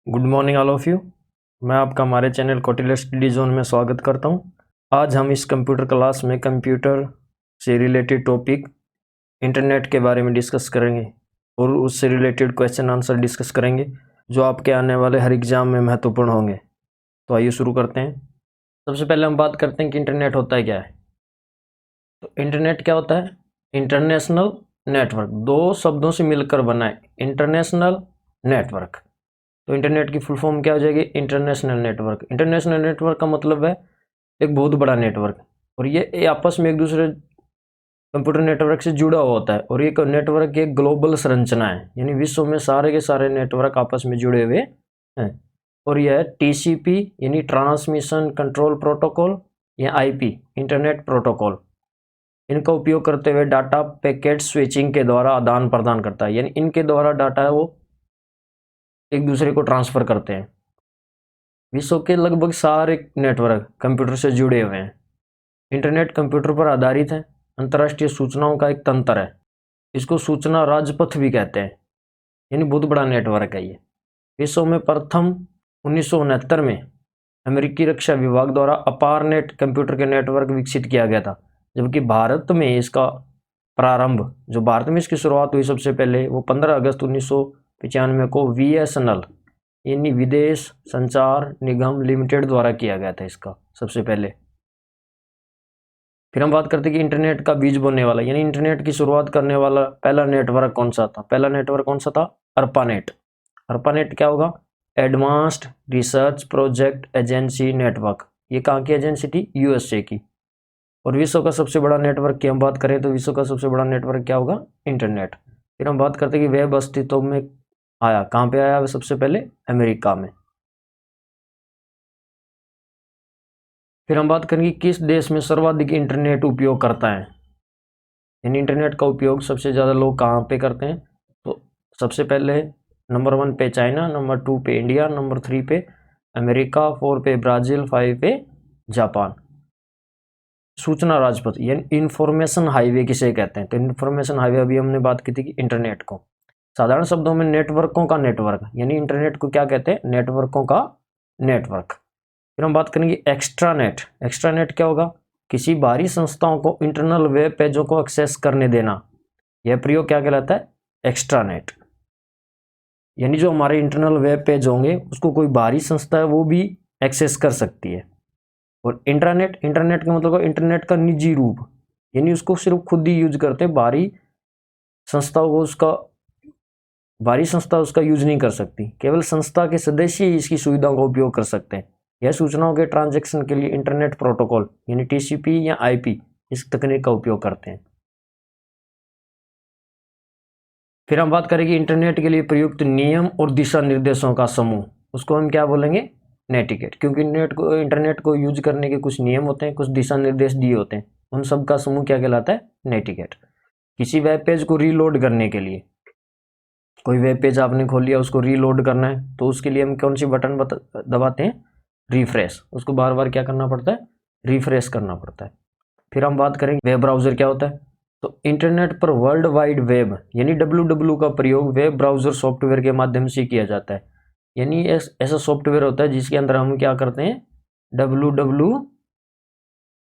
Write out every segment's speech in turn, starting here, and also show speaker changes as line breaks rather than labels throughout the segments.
Good morning all of you. मैं आपका हमारे चैनल कौटिल्य स्टडी जोन में स्वागत करता हूं। आज हम इस कंप्यूटर क्लास में कंप्यूटर से रिलेटेड टॉपिक इंटरनेट के बारे में डिस्कस करेंगे और उससे रिलेटेड क्वेश्चन आंसर डिस्कस करेंगे जो आपके आने वाले हर एग्ज़ाम में महत्वपूर्ण होंगे। तो आइए शुरू करते हैं। सबसे पहले हम बात करते हैं कि इंटरनेट होता है क्या है। तो इंटरनेट क्या होता है? इंटरनेशनल नेटवर्क, दो शब्दों से मिलकर बना है इंटरनेशनल नेटवर्क। तो इंटरनेट की फुल फॉर्म क्या हो जाएगी? International network. इंटरनेशनल नेटवर्क का मतलब है एक बहुत बड़ा नेटवर्क, और ये आपस में एक दूसरे कंप्यूटर नेटवर्क से जुड़ा हुआ होता है, और ये नेटवर्क की एक ग्लोबल संरचना है, यानी विश्व में सारे के सारे नेटवर्क आपस में जुड़े हुए हैं। और यह टीसीपी यानी ट्रांसमिशन कंट्रोल प्रोटोकॉल या आईपी इंटरनेट प्रोटोकॉल, इनका उपयोग करते हुए डाटा पैकेट स्विचिंग के द्वारा आदान प्रदान करता है, यानी इनके द्वारा डाटा है वो एक दूसरे को ट्रांसफर करते हैं। विश्व के लगभग सारे नेटवर्क कंप्यूटर से जुड़े हुए हैं। इंटरनेट कंप्यूटर पर आधारित है, अंतर्राष्ट्रीय सूचनाओं का एक तंत्र है। इसको सूचना राजपथ भी कहते हैं, यानी बहुत बड़ा नेटवर्क है ये। विश्व में प्रथम 1969 में अमेरिकी रक्षा विभाग द्वारा अपारनेट कंप्यूटर के नेटवर्क विकसित किया गया था, जबकि भारत में इसका प्रारंभ, जो भारत में इसकी शुरुआत हुई सबसे पहले, वो 15 अगस्त 1995 को VSNL यानी विदेश संचार निगम लिमिटेड द्वारा किया गया था इसका सबसे पहले। फिर हम बात करते हैं कि इंटरनेट का बीज बोने वाला, यानी इंटरनेट की शुरुआत करने वाला पहला नेटवर्क कौन सा था? पहला नेटवर्क कौन सा था? अर्पानेट। अर्पानेट क्या होगा? Advanced research project agency network. ये कहाँ की एजेंसी थी? USA की। और विश्व का सबसे बड़ा नेटवर्क की हम बात करें तो विश्व का सबसे बड़ा नेटवर्क क्या होगा? इंटरनेट। फिर हम बात करते हैं कि वेब अस्तित्व में आया, कहाँ पे आया? सबसे पहले अमेरिका में। फिर हम बात करेंगे किस देश में सर्वाधिक इंटरनेट उपयोग करता है, यानी इंटरनेट का उपयोग सबसे ज़्यादा लोग कहाँ पे करते हैं? तो सबसे पहले नंबर 1 पे चाइना, नंबर 2 पे इंडिया, नंबर 3 पे अमेरिका, 4 पे ब्राज़ील, 5 पे जापान। सूचना राजपथ यानी इंफॉर्मेशन हाईवे किसे कहते हैं? तो इंफॉर्मेशन हाईवे अभी हमने बात की थी कि इंटरनेट को साधारण शब्दों में नेटवर्कों का नेटवर्क, यानी इंटरनेट को क्या कहते हैं? नेटवर्कों का नेटवर्क। फिर हम बात करेंगे एक्स्ट्रानेट। एक्स्ट्रानेट क्या होगा? किसी बाहरी संस्थाओं को इंटरनल वेब पेजों को एक्सेस करने देना, यह प्रयोग क्या कहलाता है? एक्स्ट्रानेट। यानी जो हमारे इंटरनल वेब पेज होंगे उसको कोई बाहरी संस्था है वो भी एक्सेस कर सकती है। और इंटरनेट, इंटरनेट का मतलब इंटरनेट का निजी रूप, यानी उसको सिर्फ खुद ही यूज करते हैं, बाहरी संस्थाओं को उसका बाहरी संस्था उसका यूज नहीं कर सकती, केवल संस्था के सदस्य ही इसकी सुविधाओं का उपयोग कर सकते हैं। यह सूचनाओं के ट्रांजैक्शन के लिए इंटरनेट प्रोटोकॉल यानी TCP या IP इस तकनीक का उपयोग करते हैं। फिर हम बात करेंगे इंटरनेट के लिए प्रयुक्त नियम और दिशा निर्देशों का समूह, उसको हम क्या बोलेंगे? नेटिकेट। क्योंकि इंटरनेट को यूज करने के कुछ नियम होते हैं, कुछ दिशा निर्देश दिए होते हैं, उन सब का समूह क्या कहलाता है? नेटिकेट। किसी वेब पेज को रीलोड करने के लिए, कोई वेब पेज आपने खोल लिया, उसको रीलोड करना है तो उसके लिए हम कौन सी बटन दबाते हैं? रिफ्रेश। उसको बार बार क्या करना पड़ता है? रिफ्रेश करना पड़ता है। फिर हम बात करेंगे वेब ब्राउज़र क्या होता है। तो इंटरनेट पर वर्ल्ड वाइड वेब यानी WWW का प्रयोग वेब ब्राउज़र सॉफ्टवेयर के माध्यम से किया जाता है, यानी ऐसा सॉफ्टवेयर होता है जिसके अंदर हम क्या करते हैं? WWW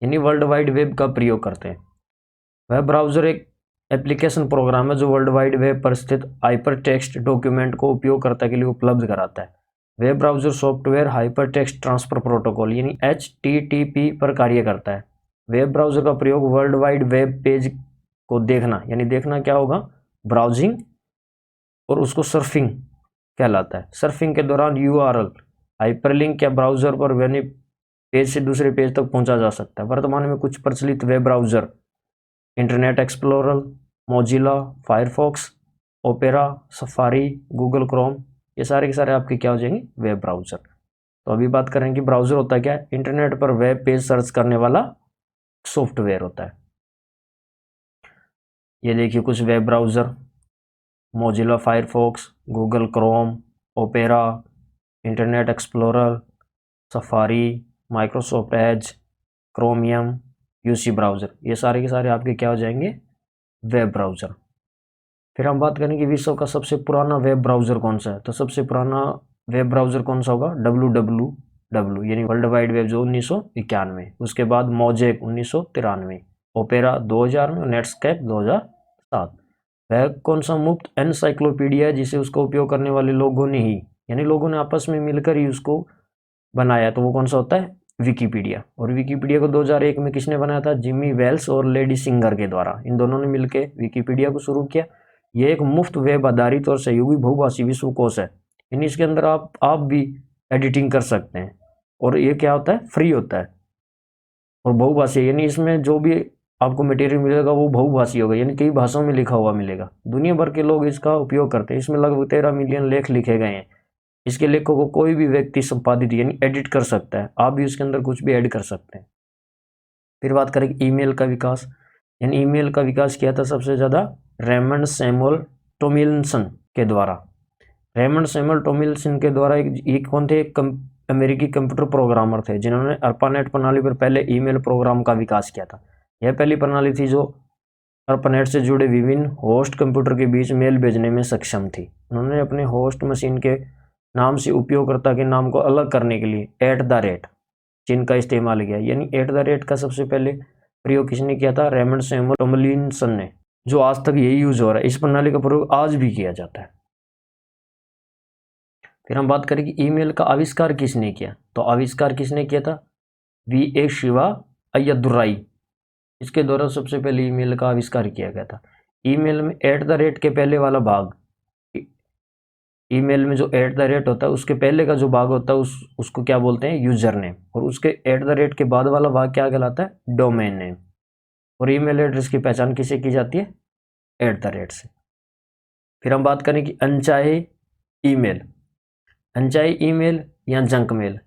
यानी वर्ल्ड वाइड वेब का प्रयोग करते हैं। वेब ब्राउज़र एक एप्लीकेशन प्रोग्राम है जो वर्ल्ड वाइड वेब पर स्थित हाइपर टेक्स्ट डॉक्यूमेंट को उपयोगकर्ता के लिए उपलब्ध कराता है। Web browser software hyper text transfer protocol यानी HTTP पर कार्य करता है। वेब ब्राउज़र का प्रयोग वर्ल्ड वाइड वेब पेज को देखना, यानी देखना क्या होगा? ब्राउजिंग, और उसको सर्फिंग कहलाता है। सर्फिंग के दौरान URL हाइपरलिंक या ब्राउज़र पर यानी पेज से दूसरे पेज तक पहुंचा जा सकता है। वर्तमान में कुछ प्रचलित web browser internet explorer, Mozilla, Firefox, opera, safari, Google Chrome, ये सारे के सारे आपके क्या हो जाएंगे? Web browser. तो अभी बात करेंगे कि ब्राउज़र होता है क्या? इंटरनेट पर वेब पेज सर्च करने वाला सॉफ्टवेयर होता है। ये देखिए कुछ web browser: Mozilla Firefox, Google Chrome, opera, internet explorer, safari, Microsoft Edge, chromium, UC browser, ये सारे के सारे आपके क्या हो जाएंगे? Web browser. फिर हम बात करेंगे विश्व का सबसे पुराना वेब ब्राउज़र कौन सा है। तो सबसे पुराना वेब ब्राउज़र कौन सा होगा, www यानी वर्ल्ड वाइड वेब जो 1991, उसके बाद मोजेक 1993, ओपेरा 2000 में और नेटस्केप 2007। वह कौन सा मुफ्त एनसाइक्लोपीडिया है जिसे उसका उपयोग करने वाले लोगों ने ही यानी लोगों ने आपस में मिलकर ही उसको बनाया, तो वो कौन सा होता है, विकीपीडिया। और विकीपीडिया को 2001 में किसने बनाया था, जिमी वेल्स और लेडी सिंगर के द्वारा। इन दोनों ने मिलकर विकीपीडिया को शुरू किया। ये एक मुफ्त वेब आधारित और सहयोगी बहुभाषी विश्वकोश है, यानी इसके अंदर आप भी एडिटिंग कर सकते हैं। और ये क्या होता है, फ्री होता है और बहुभाषी, यानी इसमें जो भी आपको मटेरियल मिलेगा वो बहुभाषी होगा, यानी कई भाषाओं में लिखा हुआ मिलेगा। दुनिया भर के लोग इसका उपयोग करते हैं। इसमें लगभग 13 मिलियन लेख लिखे गए हैं। इसके लेखों को कोई भी व्यक्ति संपादित यानी एडिट कर सकता है। आप भी उसके अंदर कुछ भी ऐड कर सकते हैं। फिर बात करें ईमेल का विकास, यानी ईमेल का विकास किया था सबसे ज़्यादा रेमंड सैमुअल टॉमिल्सन के द्वारा। रेमंड सैमुअल टॉमिल्सन के द्वारा एक कौन थे, अमेरिकी कंप्यूटर प्रोग्रामर थे जिन्होंने अर्पानेट प्रणाली पर पहले ईमेल प्रोग्राम का विकास किया था। यह पहली प्रणाली थी जो अर्पानेट से जुड़े विभिन्न होस्ट कंप्यूटर के बीच मेल भेजने में सक्षम थी। उन्होंने अपने होस्ट मशीन के नाम से उपयोगकर्ता के नाम को अलग करने के लिए @ चिन्ह का इस्तेमाल किया, यानी @ का सबसे पहले प्रयोग किसने किया था, रेमंड सैमुअल टॉमिल्सन ने, जो आज तक यही यूज हो रहा है। इस प्रणाली का प्रयोग आज भी किया जाता है। फिर हम बात करें कि ईमेल का आविष्कार किसने किया, तो आविष्कार किसने किया था, V.A. शिवा अय्यदुराई। इसके द्वारा सबसे पहले ईमेल का आविष्कार किया गया था। ईमेल में @ के पहले वाला भाग, ईमेल में जो @ होता है उसके पहले का जो भाग होता है उसको क्या बोलते हैं, यूजर नेम। और उसके @ के बाद वाला भाग क्या कहलाता है, डोमेन नेम। और ईमेल एड्रेस की पहचान किसे की जाती है, @ से। फिर हम बात करें कि अनचाहे ईमेल, अनचाहे ईमेल या जंक मेल।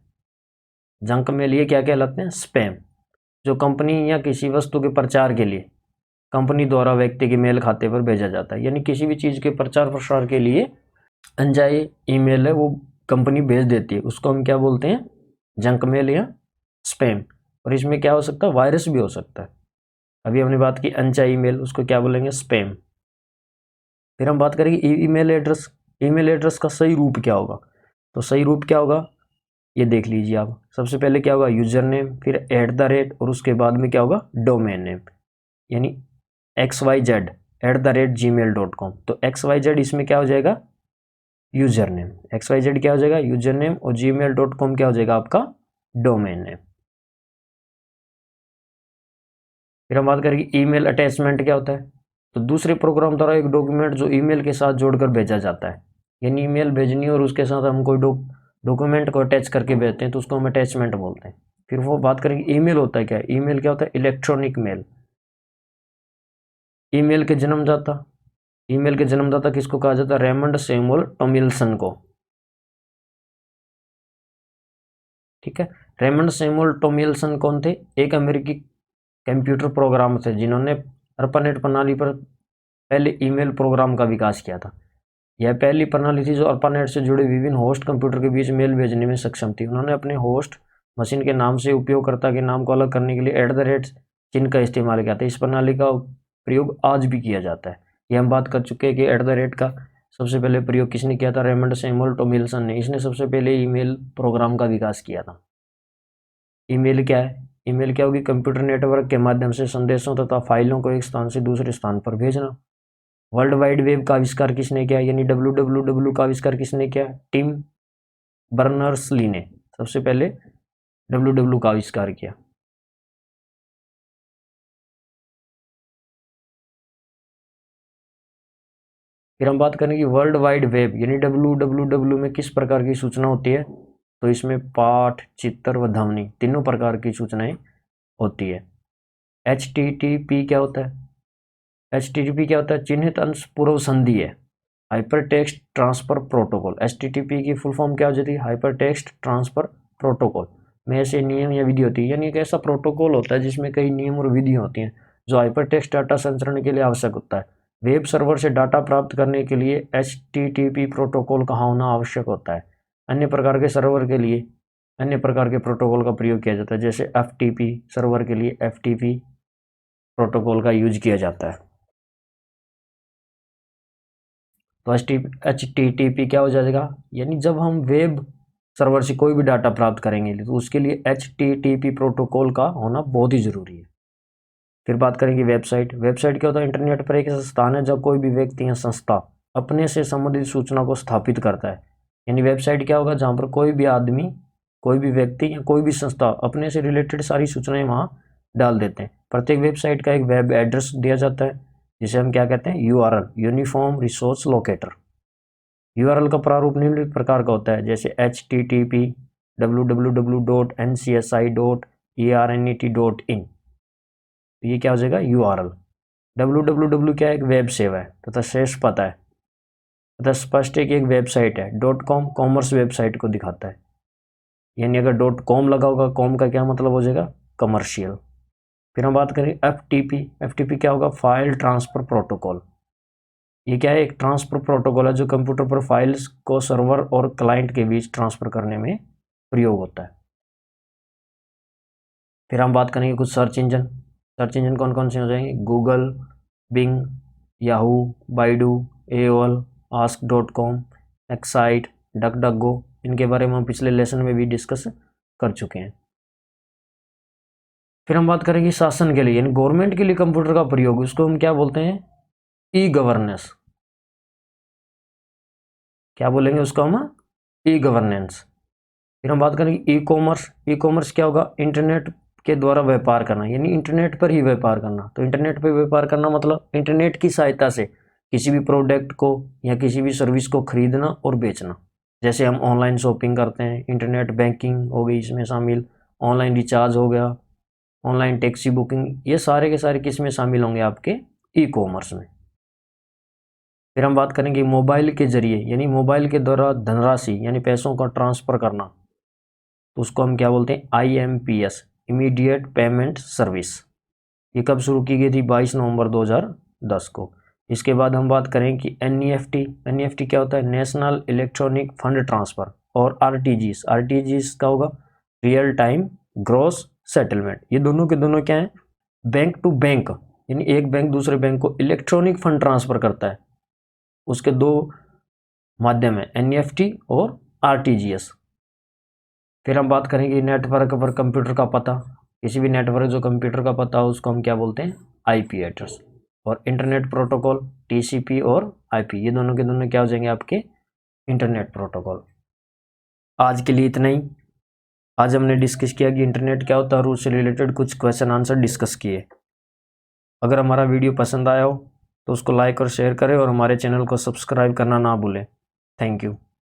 जंक मेल ये क्या कहलाते हैं, स्पैम, जो कंपनी या किसी वस्तु के प्रचार के लिए कंपनी द्वारा व्यक्ति के मेल खाते पर भेजा जाता है। यानी किसी भी चीज़ के प्रचार प्रसार के लिए अनचाहे ईमेल है वो कंपनी भेज देती है, उसको हम क्या बोलते हैं, जंक मेल या स्पैम। और इसमें क्या हो सकता है, वायरस भी हो सकता है। अभी हमने बात की अनचाहे ईमेल, उसको क्या बोलेंगे, स्पैम। फिर हम बात करेंगे ईमेल एड्रेस। ईमेल एड्रेस का सही रूप क्या होगा, तो सही रूप क्या होगा ये देख लीजिए आप। सबसे पहले क्या होगा, यूजर नेम, फिर @ और उसके बाद में क्या होगा, डोमेन नेम, यानी xyz@gmail.com। तो xyz इसमें क्या हो जाएगा, यूजर नेम। xyz क्या हो जाएगा, यूजर नेम, और gmail.com क्या हो जाएगा आपका डोमेन नेम। फिर हम बात करेंगे ईमेल अटैचमेंट क्या होता है, तो दूसरे प्रोग्राम द्वारा एक डॉक्यूमेंट जो ईमेल के साथ जोड़कर भेजा जाता है, यानी ईमेल भेजनी और उसके साथ हम कोई डॉक्यूमेंट को अटैच करके भेजते हैं तो उसको हम अटैचमेंट बोलते हैं। फिर वो बात करेंगे ईमेल होता है क्या, ईमेल क्या होता है, इलेक्ट्रॉनिक मेल। ईमेल के जन्मदाता, ईमेल के जन्मदाता किसको कहा जाता है, रेमंड सैमुअल टॉमिल्सन को। ठीक है, रेमंड सैमुअल टॉमिल्सन कौन थे, एक अमेरिकी कंप्यूटर प्रोग्रामर थे जिन्होंने अर्पानेट प्रणाली पर पहले ईमेल प्रोग्राम का विकास किया था। यह पहली प्रणाली थी जो अर्पानेट से जुड़े विभिन्न होस्ट कंप्यूटर के बीच मेल भेजने में सक्षम थी। उन्होंने अपने होस्ट मशीन के नाम से उपयोगकर्ता के नाम को अलग करने के लिए @ चिन्ह का इस्तेमाल किया था। इस प्रणाली का प्रयोग आज भी किया जाता है। यह हम बात कर चुके हैं कि @ का सबसे पहले प्रयोग किसने किया था, रेमंड सैमुअल टॉमिल्सन ने। इसने सबसे पहले ईमेल प्रोग्राम का विकास किया था। ईमेल क्या है, ईमेल क्या होगी, कंप्यूटर नेटवर्क के माध्यम से संदेशों तथा फाइलों को एक स्थान से दूसरे स्थान पर भेजना। वर्ल्ड वाइड वेब का आविष्कार किसने किया, यानी www का आविष्कार किसने किया, टिम बर्नर्स-ली ने सबसे पहले www का आविष्कार किया। फिर हम बात करेंगे वर्ल्ड वाइड वेब यानी www में किस प्रकार की सूचना होती है, तो इसमें पाठ, चित्र व ध्वनि तीनों प्रकार की सूचनाएं होती है। HTTP क्या होता है, HTTP क्या होता है, चिन्हित अंश पूर्व संधि है, hyper text transfer protocol. HTTP की फुल फॉर्म क्या हो जाती है, हाइपर टेक्स्ट ट्रांसफर प्रोटोकॉल में ऐसे नियम या विधि होती है, यानी एक ऐसा प्रोटोकॉल होता है जिसमें कई नियम और विधि होती हैं जो हाइपर टेक्स्ट डाटा संचरण के लिए आवश्यक होता है। वेब सर्वर से डाटा प्राप्त करने के लिए HTTP प्रोटोकॉल का होना आवश्यक होता है। अन्य प्रकार के सर्वर के लिए अन्य प्रकार के प्रोटोकॉल का प्रयोग किया जाता है, जैसे FTP सर्वर के लिए FTP प्रोटोकॉल का यूज किया जाता है। तो HTTP क्या हो जाएगा, यानी जब हम वेब सर्वर से कोई भी डाटा प्राप्त करेंगे तो उसके लिए HTTP प्रोटोकॉल का होना बहुत ही ज़रूरी है। फिर बात करेंगे वेबसाइट। वेबसाइट क्या होता है, इंटरनेट पर एक ऐसा स्थान है जब कोई भी व्यक्ति या संस्था अपने से संबंधित सूचना को स्थापित करता है। यानी वेबसाइट क्या होगा, जहाँ पर कोई भी आदमी, कोई भी व्यक्ति या कोई भी संस्था अपने से रिलेटेड सारी सूचनाएं वहाँ डाल देते हैं। प्रत्येक वेबसाइट का एक वेब एड्रेस दिया जाता है जिसे हम क्या कहते हैं, URL, uniform resource locator. URL का प्रारूप निम्नलिखित प्रकार का होता है, जैसे HTTP www.ncsi.ernet.in। ये क्या हो जाएगा, URL। www क्या है, एक वेब सेवा है तथा शेष पता है तथा स्पष्ट है कि एक वेबसाइट है। .com कॉमर्स वेबसाइट को दिखाता है, यानी अगर .com लगा होगा, कॉम का क्या मतलब हो जाएगा, कमर्शियल। फिर हम बात करें FTP क्या होगा, फाइल ट्रांसफर प्रोटोकॉल। ये क्या है, एक ट्रांसफर प्रोटोकॉल है जो कंप्यूटर पर फाइल्स को सर्वर और क्लाइंट के बीच ट्रांसफर करने में प्रयोग होता है। फिर हम बात करेंगे कुछ सर्च इंजन कौन कौन से हो जाएंगे, Google, Bing, Yahoo, Baidu, AOL, ask.com, Excite, DuckDuckGo. इनके बारे में हम पिछले लेसन में भी डिस्कस कर चुके हैं। फिर हम बात करेंगे शासन के लिए, यानी गवर्नमेंट के लिए कंप्यूटर का प्रयोग, उसको हम क्या बोलते हैं, ई-गवर्नेंस। क्या बोलेंगे उसको हम, ई-गवर्नेंस। फिर हम बात करेंगे ई कॉमर्स क्या होगा, इंटरनेट के द्वारा व्यापार करना, यानी इंटरनेट पर ही व्यापार करना। तो इंटरनेट पर व्यापार करना मतलब इंटरनेट की सहायता से किसी भी प्रोडक्ट को या किसी भी सर्विस को खरीदना और बेचना। जैसे हम ऑनलाइन शॉपिंग करते हैं, इंटरनेट बैंकिंग हो गई इसमें शामिल, ऑनलाइन रिचार्ज हो गया, ऑनलाइन टैक्सी बुकिंग, ये सारे के सारे किस में शामिल होंगे, आपके ई कॉमर्स में। फिर हम बात करेंगे मोबाइल के जरिए, यानी मोबाइल के द्वारा धनराशि यानी पैसों का ट्रांसफ़र करना, तो उसको हम क्या बोलते हैं, IMPS, इमीडिएट पेमेंट सर्विस। ये कब शुरू की गई थी, 22 नवंबर 2010 को। इसके बाद हम बात करें कि NEFT क्या होता है, नेशनल इलेक्ट्रॉनिक फंड ट्रांसफ़र, और RTGS का होगा, रियल टाइम ग्रॉस सेटलमेंट। ये दोनों के दोनों क्या हैं, बैंक टू बैंक, यानी एक बैंक दूसरे बैंक को इलेक्ट्रॉनिक फंड ट्रांसफ़र करता है, उसके दो माध्यम है, NEFT और RTGS। फिर हम बात करेंगे नेटवर्क पर कंप्यूटर का पता। किसी भी नेटवर्क जो कंप्यूटर का पता हो उसको हम क्या बोलते हैं, IP एड्रेस। और इंटरनेट प्रोटोकॉल, TCP और IP, ये दोनों के दोनों क्या हो जाएंगे, आपके इंटरनेट प्रोटोकॉल। आज के लिए इतना ही। आज हमने डिस्कस किया कि इंटरनेट क्या होता है और उससे रिलेटेड कुछ क्वेश्चन आंसर डिस्कस किए। अगर हमारा वीडियो पसंद आया हो तो उसको लाइक और शेयर करें और हमारे चैनल को सब्सक्राइब करना ना भूलें। Thank you.